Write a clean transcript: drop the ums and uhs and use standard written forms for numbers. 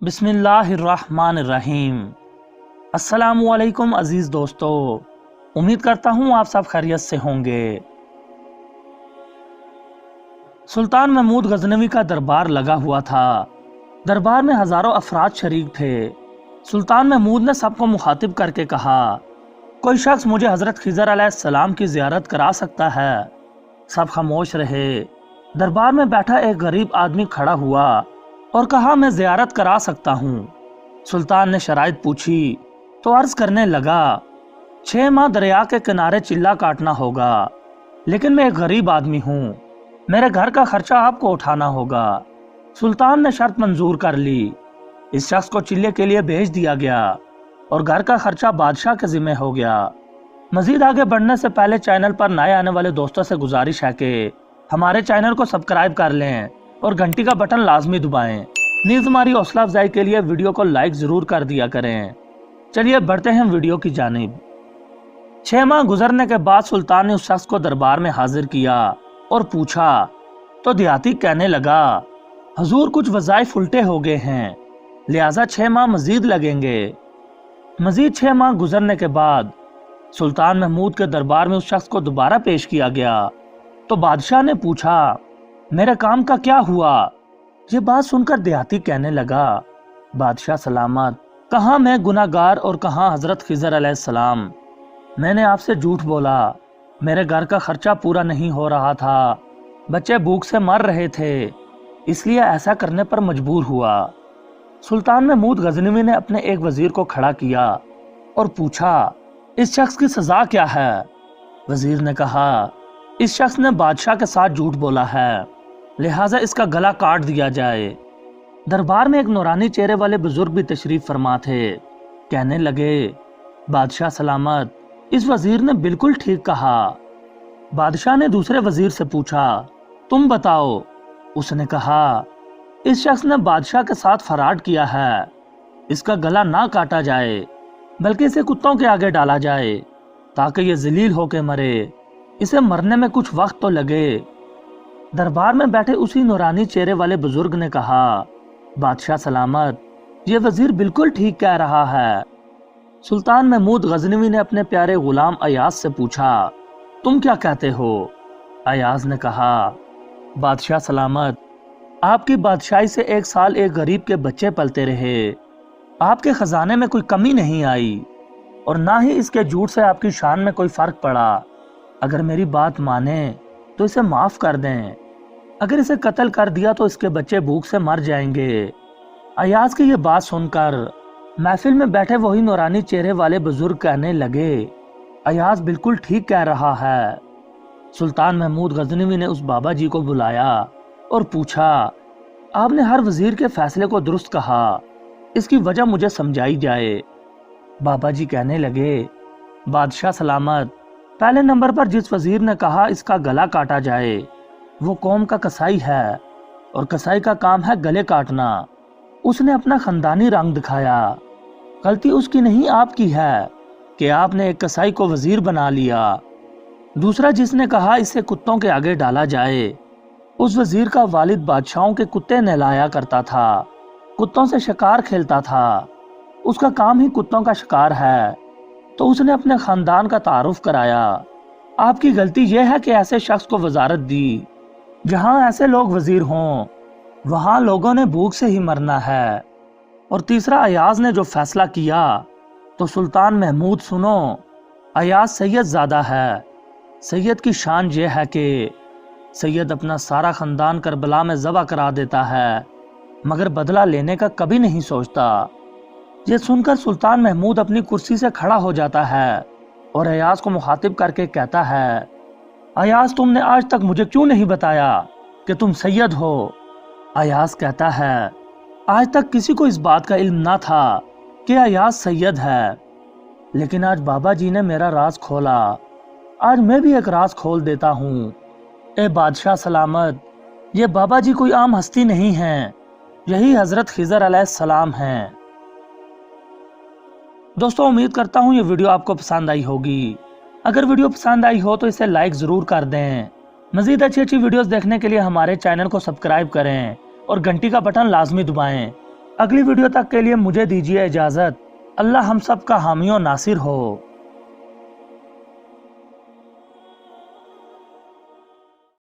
बिस्मिल्लाहिर्रहमानिर्रहीम। अस्सलामुअलैकुम अजीज दोस्तों, उम्मीद करता हूँ आप सब खैरियत से होंगे। सुल्तान महमूद गजनवी का दरबार लगा हुआ था। दरबार में हजारों अफराद शरीक थे। सुल्तान महमूद ने सबको मुखातिब करके कहा, कोई शख्स मुझे हजरत खिजर अलैहिस्सलाम की जियारत करा सकता है? सब खामोश रहे। दरबार में बैठा एक गरीब आदमी खड़ा हुआ और कहा, मैं जियारत करा सकता हूँ। सुल्तान ने शराइत पूछी तो अर्ज करने लगा, 6 माह दरिया के किनारे चिल्ला काटना होगा, लेकिन मैं एक गरीब आदमी हूँ, मेरे घर का खर्चा आपको उठाना होगा। सुल्तान ने शर्त मंजूर कर ली। इस शख्स को चिल्ले के लिए भेज दिया गया और घर का खर्चा बादशाह के जिम्मे हो गया। मजीद आगे बढ़ने से पहले चैनल पर नए आने वाले दोस्तों से गुजारिश है कि हमारे चैनल को सब्सक्राइब कर लें और घंटी का बटन लाजमी दबाएं। नीज हमारी हौसला अफजाई के लिए वीडियो को लाइक जरूर कर दिया करें। चलिए बढ़ते हैं वीडियो की जानिब। 6 माह गुजरने के बाद सुल्तान ने उस शख्स को दरबार में हाजिर किया और पूछा तो देहाती कहने लगा, हजूर कुछ वज़ाइफ उल्टे हो गए हैं, लिहाजा 6 माह मजीद लगेंगे। मजीद 6 माह गुजरने के बाद सुल्तान महमूद के दरबार में उस शख्स को दोबारा पेश किया गया तो बादशाह ने पूछा, मेरे काम का क्या हुआ? ये बात सुनकर देहाती कहने लगा, बादशाह सलामत, कहाँ मैं गुनाहगार और कहाँ हजरत खिजर अलैहिस्सलाम। मैंने आपसे झूठ बोला, मेरे घर का खर्चा पूरा नहीं हो रहा था, बच्चे भूख से मर रहे थे, इसलिए ऐसा करने पर मजबूर हुआ। सुल्तान महमूद गजनवी ने अपने एक वजीर को खड़ा किया और पूछा, इस शख्स की सजा क्या है? वजीर ने कहा, इस शख्स ने बादशाह के साथ झूठ बोला है, लिहाजा इसका गला काट दिया जाए। दरबार में एक नूरानी चेहरे वाले बुजुर्ग भी तशरीफ फरमा थे। कहने लगे, बादशाह सलामत, इस वजीर ने बिल्कुल ठीक कहा। बादशाह ने दूसरे वजीर से पूछा, तुम बताओ। उसने कहा, इस शख्स ने बादशाह के साथ फराड किया है, इसका गला ना काटा जाए बल्कि इसे कुत्तों के आगे डाला जाए ताकि ये जलील होके मरे, इसे मरने में कुछ वक्त तो लगे। दरबार में बैठे उसी नूरानी चेहरे वाले बुजुर्ग ने कहा, बादशाह सलामत, ये वजीर बिल्कुल ठीक कह रहा है। सुल्तान महमूद गजनवी ने अपने प्यारे गुलाम अयाज से पूछा, तुम क्या कहते हो? अयाज ने कहा, बादशाह सलामत, आपकी बादशाही से 1 साल एक गरीब के बच्चे पलते रहे, आपके खजाने में कोई कमी नहीं आई और ना ही इसके झूठ से आपकी शान में कोई फर्क पड़ा। अगर मेरी बात माने तो इसे माफ कर दें, अगर इसे कत्ल कर दिया तो इसके बच्चे भूख से मर जाएंगे। अयाज की ये बात सुनकर महफिल में बैठे वही नूरानी चेहरे वाले बुजुर्ग कहने लगे, अयाज बिल्कुल ठीक कह रहा है। सुल्तान महमूद गजनवी ने उस बाबा जी को बुलाया और पूछा, आपने हर वजीर के फैसले को दुरुस्त कहा, इसकी वजह मुझे समझाई जाए। बाबा जी कहने लगे, बादशाह सलामत, पहले नंबर पर जिस वजीर ने कहा इसका गला काटा जाए वो कौम का कसाई है और कसाई का काम है गले काटना। उसने अपना खानदानी रंग दिखाया। गलती उसकी नहीं आपकी है कि आपने एक कसाई को वजीर बना लिया। दूसरा जिसने कहा इसे कुत्तों के आगे डाला जाए, उस वजीर का वालिद बादशाहों के कुत्ते नहलाया करता था, कुत्तों से शिकार खेलता था, उसका काम ही कुत्तों का शिकार है, तो उसने अपने खानदान का तारुफ कराया। आपकी गलती यह है कि ऐसे शख्स को वजारत दी। जहां ऐसे लोग वजीर हों वहां लोगों ने भूख से ही मरना है। और तीसरा अयाज ने जो फैसला किया तो सुल्तान महमूद सुनो, अयाज सैयद ज़्यादा है। सैयद की शान यह है कि सैयद अपना सारा खानदान करबला में ज़बह करा देता है मगर बदला लेने का कभी नहीं सोचता। ये सुनकर सुल्तान महमूद अपनी कुर्सी से खड़ा हो जाता है और अयाज को मुखातिब करके कहता है, अयाज, तुमने आज तक मुझे क्यों नहीं बताया कि तुम सैयद हो? अयाज कहता है, आज तक किसी को इस बात का इल्म ना था कि अयाज सैयद है, लेकिन आज बाबा जी ने मेरा राज खोला, आज मैं भी एक राज खोल देता हूँ। ए बादशाह सलामत, ये बाबा जी कोई आम हस्ती नहीं है, यही हजरत खिजर अलैहिस्सलाम हैं। दोस्तों, उम्मीद करता हूँ ये वीडियो आपको पसंद आई होगी। अगर वीडियो पसंद आई हो तो इसे लाइक ज़रूर कर दें। मज़ीद अच्छी वीडियोस देखने के लिए हमारे चैनल को सब्सक्राइब करें और घंटी का बटन लाजमी दबाएं। اگلی ویڈیو تک کے لیے مجھے دیجیے اجازت۔ اللہ ہم سب کا حامی و ناصر ہو۔